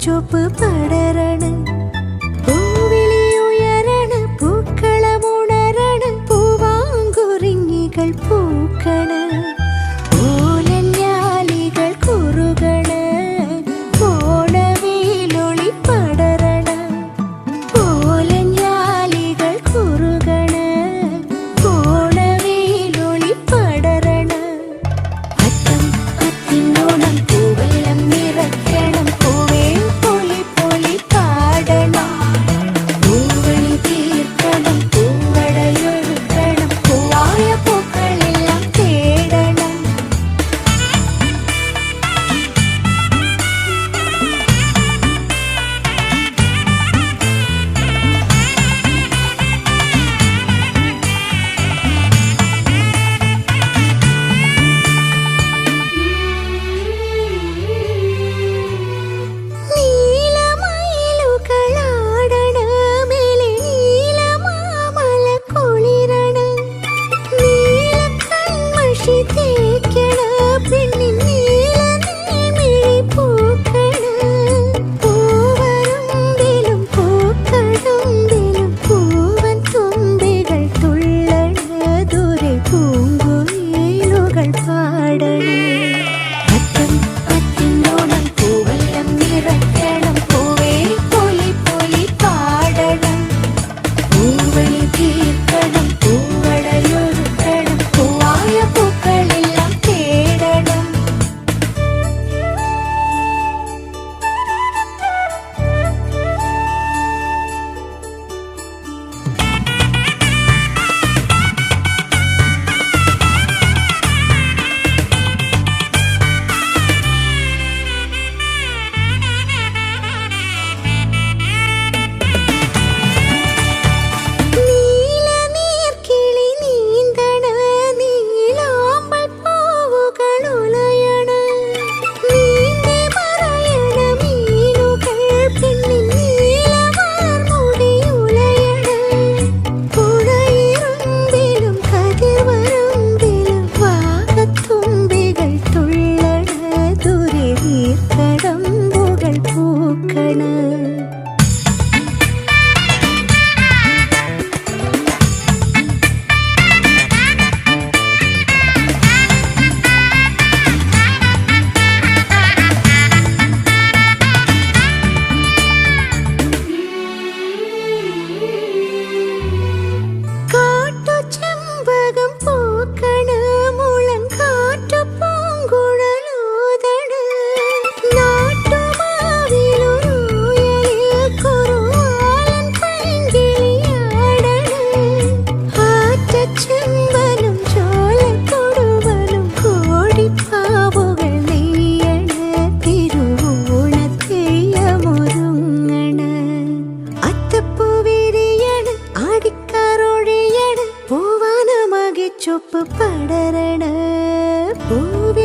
ചുവപ്പ് പടരണം പൂവിളി ഉയരണം പൂക്കളമുണരണം പൂവാങ്കുറിഞ്ഞികൾ പൂക്കണം ഓലഞ്ഞാലികൾ കുറുകണം ഓണവേലൊളി പടരണം ഓലഞ്ഞാലികൾ കുറുകണം ഓണവേലൊളി പടരണം അത്തം അത്തിനോണം പൂവെല്ലാം നിറയ്ക്കണം പൂവേ പൊലി പൊലി പാടണം പൂവളി തീർക്കണം പൂവടയൊഴുക്കണം പൂവായ പൂക്കളെല്ലാം തേടണം നീലമയിലുകളാടണമേലെ നീലമാമല കുളിരണം നീലക്കൺമഷി തേക്കണം പെണ്ണിൻ നീലനീൾമിഴി പൂക്കണം പൂവരുമ്പിലും പൂക്കടുമ്പിലും പൂവൻ തുമ്പികൾ തുള്ളണ ദൂരെ പൂങ്കുയിലുകൾ പാടണേ അത്തം അത്തിനോണം പൂവെല്ലാം നിറയ്ക്കണം പൂവേ പൊലി പൊലി പാടണം പൂവളി തീർക്കണം പൂവടയൊഴുക്കണം പൂവായ പൂക്കളെല്ലാം തേടണം നീലനീർക്കിളി നീന്തണ നീലാമ്പൽ പൂവുകൾ ഉലയണ നീന്തി മറയണ മീനുകൾ പെണ്ണിൻ നീലവാർമുടി ഉലയണ പുഴയിരുമ്പിലും കതിർവരുമ്പിലും വാകത്തുമ്പികൾ തുള്ളണ ദൂരെ നീർക്കടമ്പുകൾ പൂക്കണ കാട്ടുചെമ്പകം പൂക്കണം മുളങ്കാറ്റു പൂങ്കുഴലൂതണം നാട്ടുമാവിലൊരുയലിൽ കുറുവാലൻ പൈങ്കിളിയാടണം ആറ്റച്ചെമ്പലും ചോലക്കൊടുവലും കോടിപ്പാവുകൾ നെയ്യണ തിരുവോണത്തെയ്യമൊരുങ്ങണ അത്തപ്പൂ വിരിയണ് ആടിക്കാറൊഴിയണ് പൂവാനമാകെ ചുവപ്പ് പടരണ പൂവി